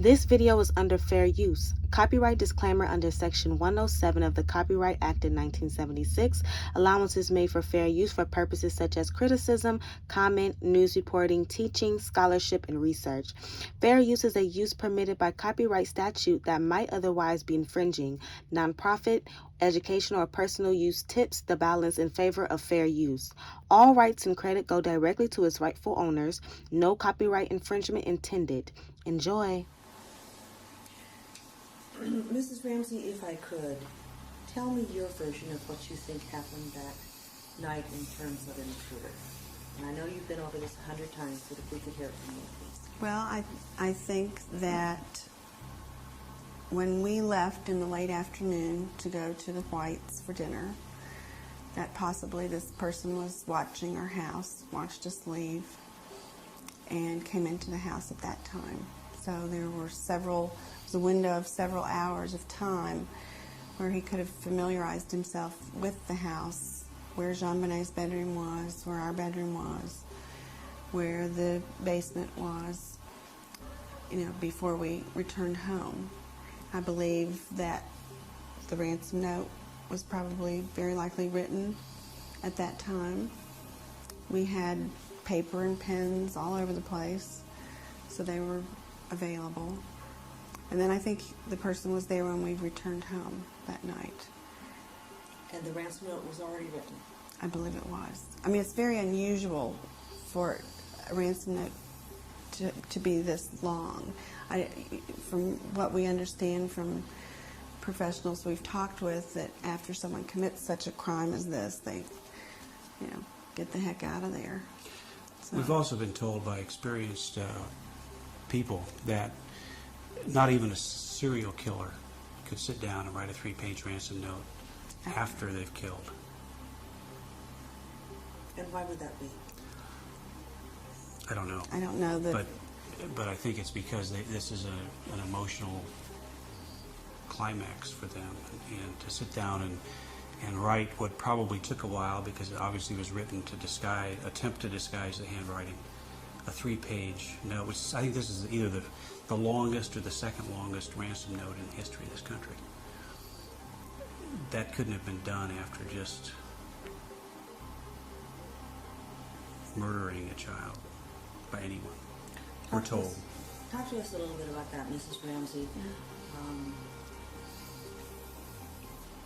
This video is under fair use. Copyright disclaimer under Section 107 of the Copyright Act in 1976. Allowances made for fair use for purposes such as criticism, comment, news reporting, teaching, scholarship, and research. Fair use is a use permitted by copyright statute that might otherwise be infringing. Nonprofit, educational, or personal use tips the balance in favor of fair use. All rights and credit go directly to its rightful owners. No copyright infringement intended. Enjoy. Mrs. Ramsey, if I could, tell me your version of what you think happened that night in terms of an intruder. And I know you've been over this 100 times, but if we could hear it from you, please. Well, I think that when we left in the late afternoon to go to the Whites for dinner, that possibly this person was watching our house, watched us leave, and came into the house at that time. So there was a window of several hours of time where he could have familiarized himself with the house, where JonBenet's bedroom was, where our bedroom was, where the basement was, before we returned home. I believe that the ransom note was probably very likely written at that time. We had paper and pens all over the place, so they were available. And then I think the person was there when we returned home that night. And the ransom note was already written? I believe it was. I mean, it's very unusual for a ransom note to be this long. From what we understand from professionals we've talked with, that after someone commits such a crime as this, they, get the heck out of there. So. We've also been told by experienced people that not even a serial killer could sit down and write a 3-page ransom note after they've killed. And why would that be? I don't know. I don't know that. But I think it's because this is an emotional climax for them, and to sit down and write what probably took a while, because it obviously was written to attempt to disguise the handwriting, a 3-page note, which I think this is either the longest or the second longest ransom note in the history of this country. That couldn't have been done after just murdering a child by anyone, we're told. Talk to us a little bit about that, Mrs. Ramsey.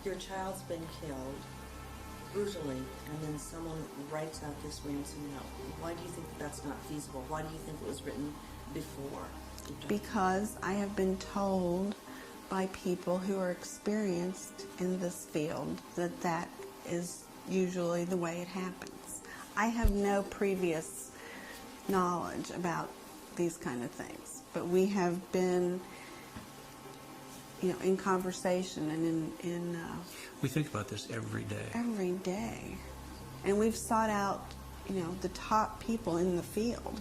Your child's been killed brutally, and then someone writes out this ransom note. Why do you think that's not feasible? Why do you think it was written before? Because I have been told by people who are experienced in this field that is usually the way it happens. I have no previous knowledge about these kind of things, but we have been in conversation and in we think about this every day. Every day. And we've sought out, the top people in the field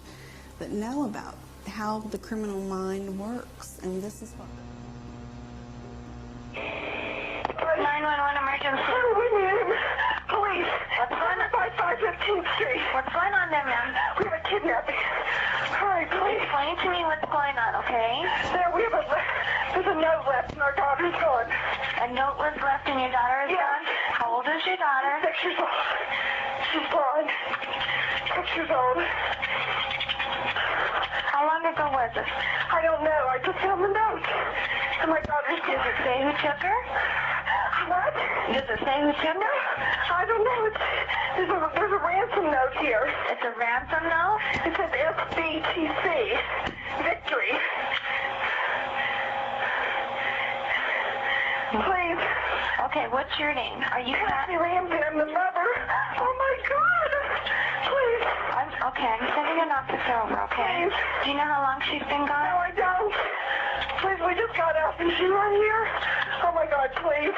that know about how the criminal mind works, and this is what... 911 emergency. Police. What's going on? 515th Street. What's going on there, ma'am? We have a kidnapping. Hurry, please. Explain to me what's going on, okay? There's a note left and our daughter's gone. A note was left and your daughter is Yes. gone? How old is your daughter? 6 years old. She's gone. 6 years old. How long ago was this? I don't know. I just found the note. And my daughter's Does gone. it say who took her? What? Does it say who took her? I don't know. There's a ransom note here. It's a ransom note? It says SBTC. Victory. Please. Okay, what's your name? Are you Patsy Ramsey. I'm the mother. Oh my God. Please. I'm sending an officer over, okay? Please. Do you know how long she's been No, gone? I don't. Please, we just got out. Is she right here? Oh my God, please.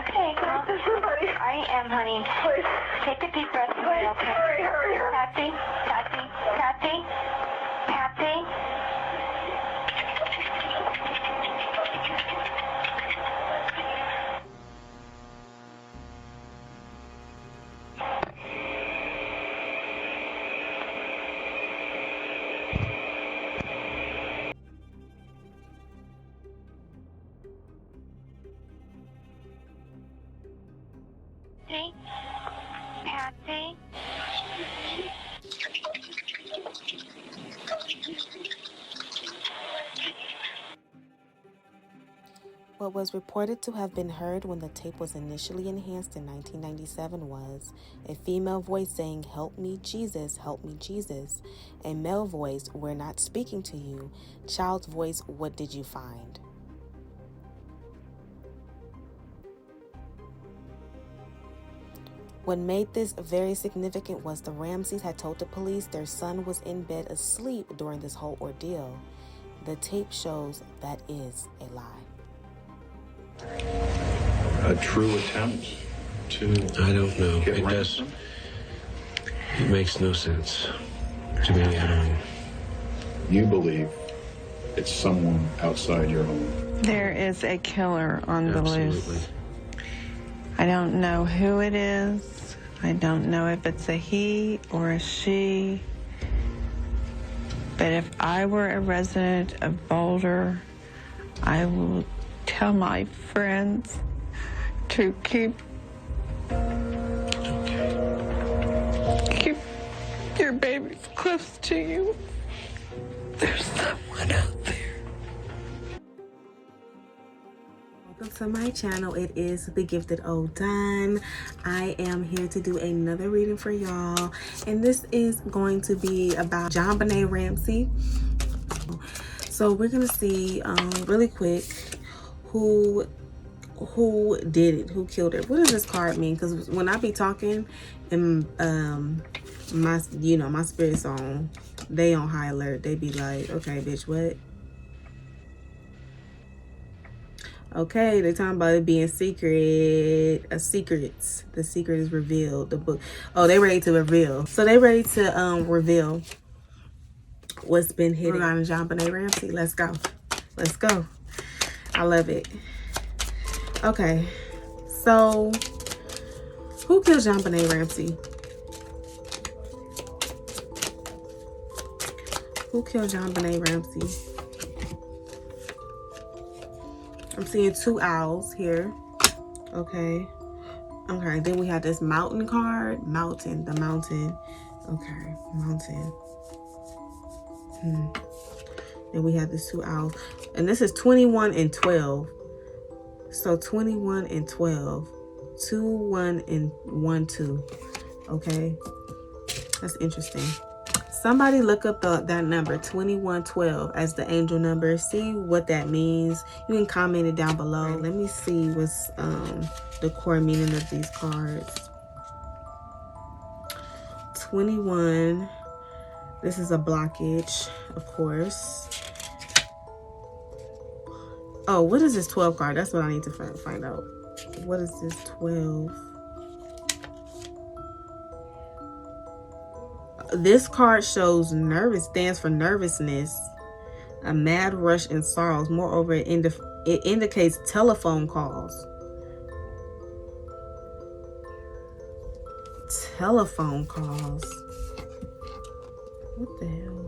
Okay, well, There's somebody. I am, honey. Please. Take a deep breath, Please, okay? hurry. Patsy. What was reported to have been heard when the tape was initially enhanced in 1997 was a female voice saying, "Help me, Jesus, help me, Jesus." A male voice, "We're not speaking to you." Child's voice, "What did you find?" What made this very significant was the Ramseys had told the police their son was in bed asleep during this whole ordeal. The tape shows that is a lie. A true attempt to... I don't know. Get It ransom? It makes no sense to me at all. You believe it's someone outside your home. There is a killer on the Absolutely. loose. I don't know who it is. I don't know if it's a he or a she. But if I were a resident of Boulder, I will tell my friends to keep your babies close to you. There's someone out there. Welcome to my channel. It is The Gifted Old Done. I am here to do another reading for y'all, and this is going to be about Jon Benet Ramsey. So we're gonna see really quick who did it, who killed her. What does this card mean? Because when I be talking and my spirit's on, they on high alert. They be like, okay, bitch, what? Okay, they're talking about it being secret. A secret. The secret is revealed. The book. Oh, they ready to reveal. So they ready to reveal what's been hidden regarding Jon Benet Ramsey. Let's go. Let's go. I love it. Okay. So who killed Jon Benet Ramsey? Who killed Jon Benet Ramsey? I'm seeing two owls here. Okay. Okay, then we have this mountain card. Mountain, the mountain. Okay, mountain. Then we have these two owls. And this is 21 and 12. So 21 and 12. 2, 1, and 1, 2. Okay. That's interesting. Somebody look up that number, 2112, as the angel number. See what that means. You can comment it down below. Let me see what's the core meaning of these cards. 21. This is a blockage, of course. Oh, what is this 12 card? That's what I need to find out. What is this 12? This card shows stands for nervousness, a mad rush and sorrows. Moreover, it indicates telephone calls. Telephone calls. What the hell?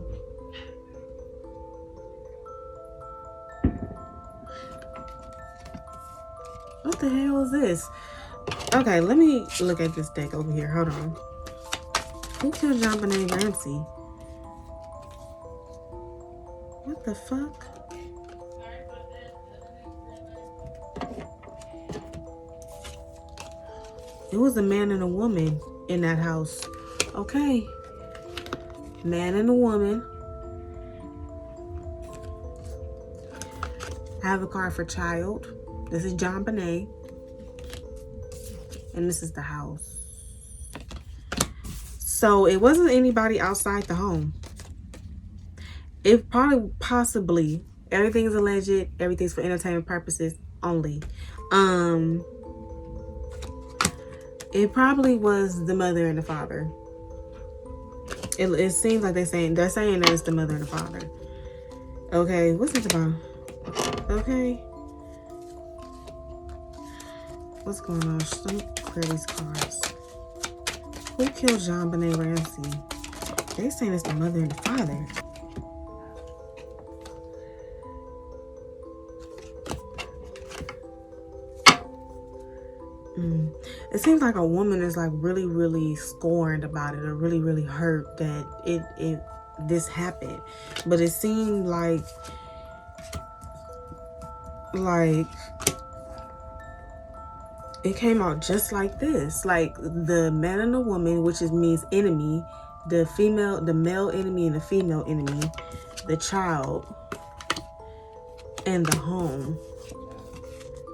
What the hell is this? Okay, let me look at this deck over here. Hold on. Who killed Jon Benet Ramsey? What the fuck? It was a man and a woman in that house. Okay. Man and a woman. I have a card for child. This is Jon Benet. And this is the house. So it wasn't anybody outside the home. It possibly, everything's alleged, everything's for entertainment purposes only. It probably was the mother and the father. It seems like they're saying that it's the mother and the father. Okay, what's this about? Okay. What's going on? Let me clear these cards. Who killed Jon Benet Ramsey? They're saying it's the mother and the father. It seems like a woman is like really, really scorned about it, or really, really hurt that this happened. But it seemed like Like, it came out just like this. Like, the man and the woman, which means enemy, the male enemy and the female enemy, the child, and the home.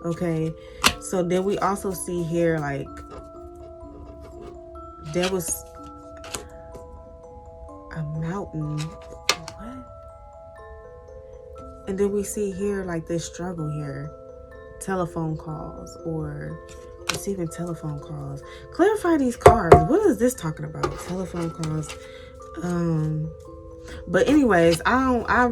Okay, so then we also see here, like, there was a mountain. What? And then we see here, like, this struggle here. Telephone calls, or receiving telephone calls. Clarify these cards. What is this talking about? Telephone calls. But anyways, I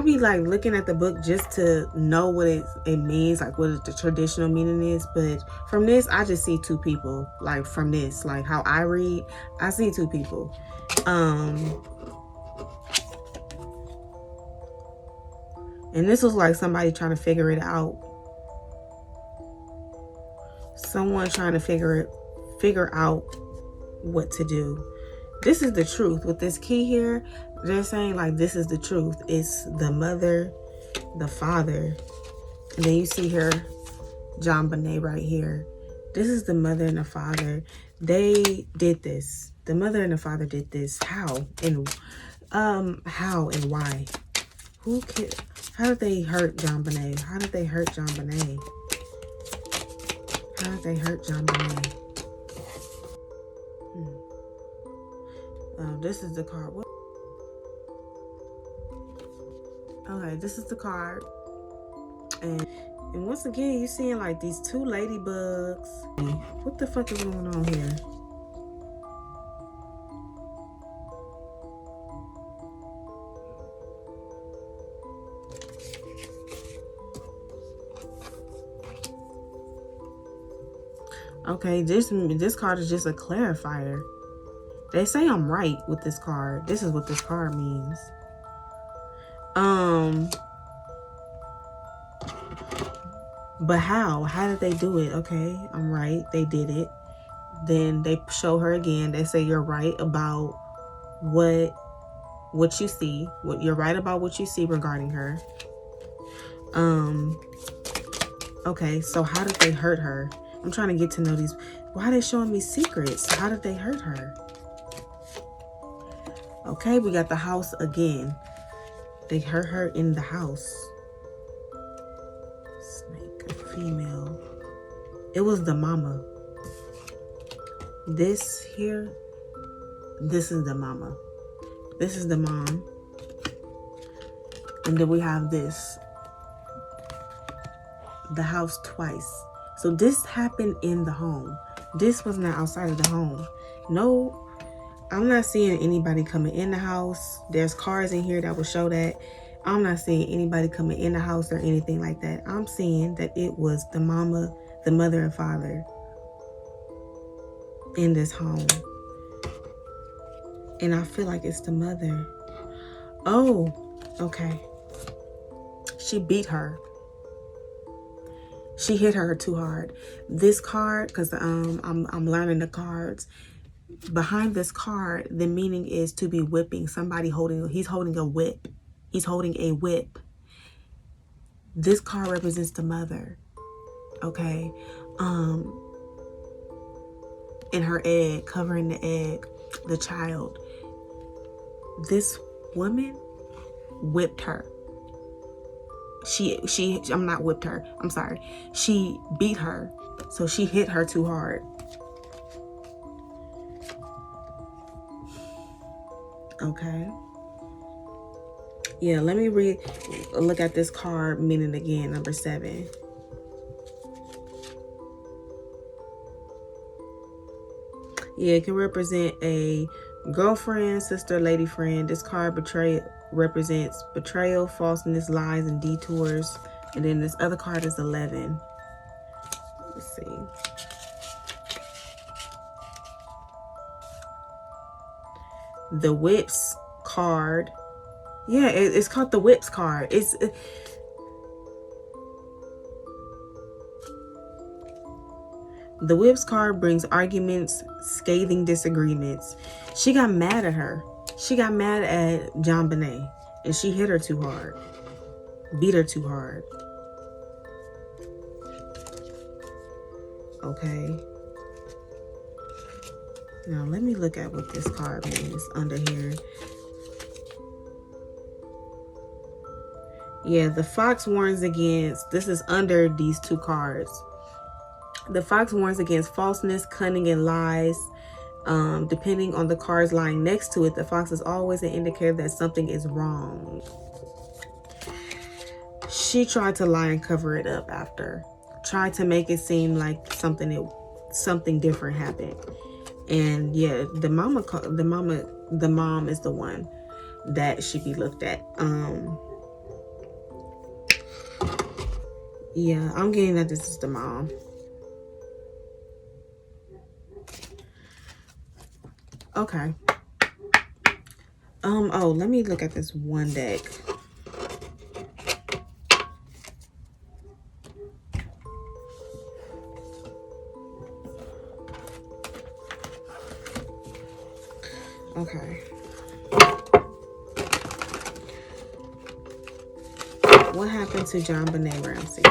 be like looking at the book just to know what it means, like what the traditional meaning is. But from this, I just see two people. Like, from this, like how I read, I see two people. And this was like somebody trying to figure it out. Someone trying to figure out what to do. This is the truth. With this key here, they're saying, like, this is the truth. It's the mother, the father. And then you see here, Jon Benet right here. This is the mother and the father. They did this. The mother and the father did this. How and why? How did they hurt Jon Benet? How did they hurt Jon Benet? How did they hurt Jon Benet? This is the card. What? Okay, this is the card. And once again, you're seeing like these two ladybugs. What the fuck is going on here? Okay, this card is just a clarifier. They say I'm right with this card. This is what this card means. But how? How did they do it? Okay, I'm right. They did it. Then they show her again. They say you're right about what you see. You're right about what you see regarding her. Okay, so how did they hurt her? I'm trying to get to know these. Why are they showing me secrets? How did they hurt her? Okay, we got the house again. They hurt her in the house. Snake, a female. It was the mama. This here, this is the mama. This is the mom. And then we have this. The house twice. So this happened in the home. This was not outside of the home. No, I'm not seeing anybody coming in the house. There's cards in here that will show that. I'm not seeing anybody coming in the house or anything like that. I'm seeing that it was the mama, the mother and father in this home. And I feel like it's the mother. Oh, okay. She beat her. She hit her too hard. This card, because I'm learning the cards. Behind this card, the meaning is to be whipping. He's holding a whip. He's holding a whip. This card represents the mother. Okay. And her egg, covering the egg, the child. This woman whipped her. I'm not whipped her. I'm sorry. She beat her. So she hit her too hard. Okay. Yeah, let me look at this card meaning again, number 7. Yeah, it can represent a girlfriend, sister, lady friend. This card represents betrayal, falseness, lies, and detours. And then this other card is 11. Let's see. The Whips card. Yeah, it's called the Whips card. The Whips card brings arguments, scathing disagreements. She got mad at her. She got mad at Jon Benet, and she hit her too hard. Beat her too hard. Okay. Now let me look at what this card means under here. Yeah, the fox warns against, this is under these two cards. The fox warns against falseness, cunning, and lies. Depending on the cards lying next to it, the fox is always an indicator that something is wrong. She tried to lie and cover it up after. Tried to make it seem like something different happened. And yeah, the mom is the one that should be looked at. Yeah, I'm getting that this is the mom. Okay. Oh, let me look at this one deck. Okay. What happened to Jon Benet Ramsey?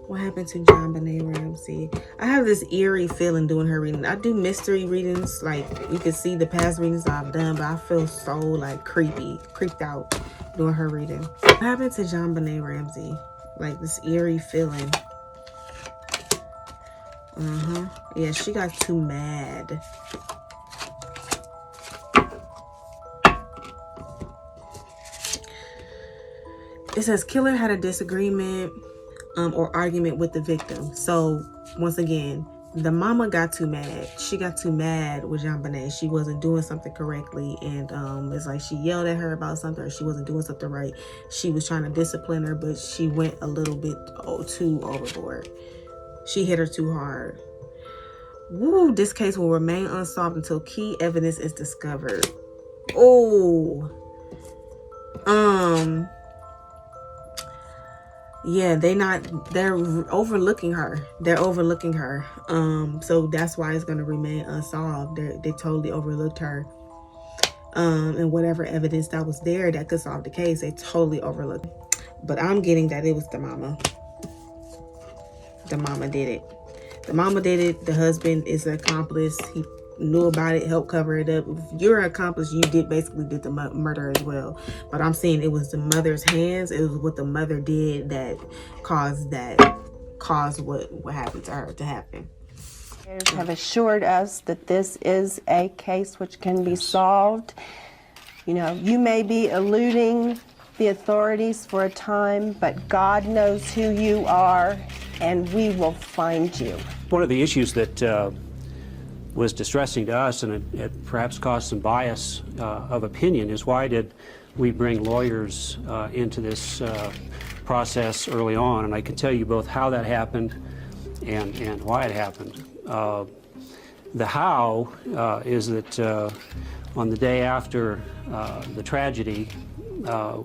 What happened to Jon Benet Ramsey? I have this eerie feeling doing her reading. I do mystery readings, like you can see the past readings I've done, but I feel so like creeped out doing her reading. What happened to Jon Benet Ramsey? Like this eerie feeling. Yeah, she got too mad. It says killer had a disagreement or argument with the victim. So once again, the mama got too mad. She got too mad with Jon Benet. She wasn't doing something correctly, and it's like she yelled at her about something, or she wasn't doing something right. She was trying to discipline her, but she went a little bit too overboard. She hit her too hard. Woo, this case will remain unsolved until key evidence is discovered. Oh. Yeah, they're overlooking her. They're overlooking her. So that's why it's going to remain unsolved. They totally overlooked her. And whatever evidence that was there that could solve the case, they totally overlooked. But I'm getting that it was the mama. The mama did it. The mama did it. The husband is an accomplice. He knew about it, helped cover it up. If you're an accomplice, you basically did the murder as well. But I'm saying it was the mother's hands. It was what the mother did that caused what happened to her to happen. Have assured us that this is a case which can be solved. You know, you may be eluding the authorities for a time, but God knows who you are, and we will find you. One of the issues that was distressing to us, and it perhaps caused some bias of opinion, is why did we bring lawyers into this process early on? And I can tell you both how that happened and why it happened. The how is that on the day after the tragedy,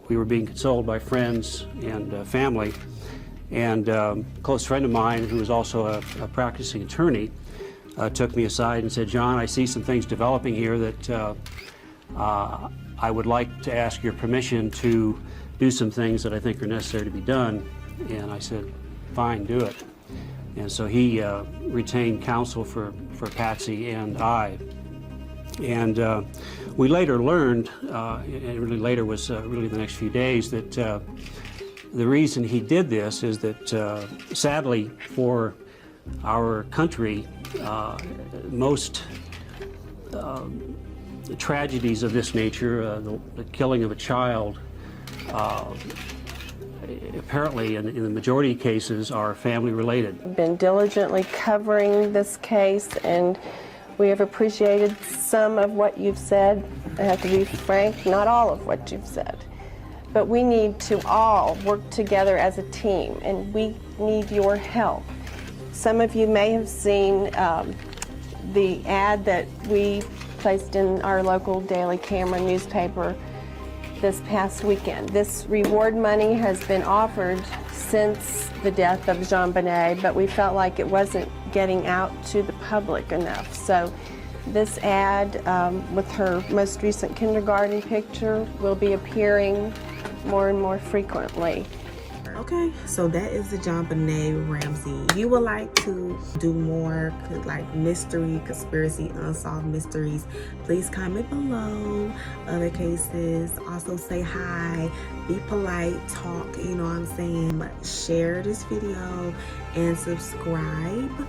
we were being consoled by friends and family, and a close friend of mine who was also a practicing attorney took me aside and said, "John, I see some things developing here that I would like to ask your permission to do some things that I think are necessary to be done." And I said, "Fine, do it." And so he retained counsel for Patsy and I. And we later learned, and really later was really the next few days, that the reason he did this is that sadly for our country, most tragedies of this nature, the killing of a child, apparently in the majority of cases are family related. We've been diligently covering this case, and we have appreciated some of what you've said. I have to be frank, not all of what you've said. But we need to all work together as a team, and we need your help. Some of you may have seen the ad that we placed in our local Daily Camera newspaper this past weekend. This reward money has been offered since the death of Jon Benet, but we felt like it wasn't getting out to the public enough. So this ad with her most recent kindergarten picture will be appearing more and more frequently. Okay, so that is the Jon Benet Ramsey. If you would like to do more like mystery, conspiracy, unsolved mysteries, please comment below. Other cases, also say hi, be polite, talk, you know what I'm saying. Share this video and subscribe.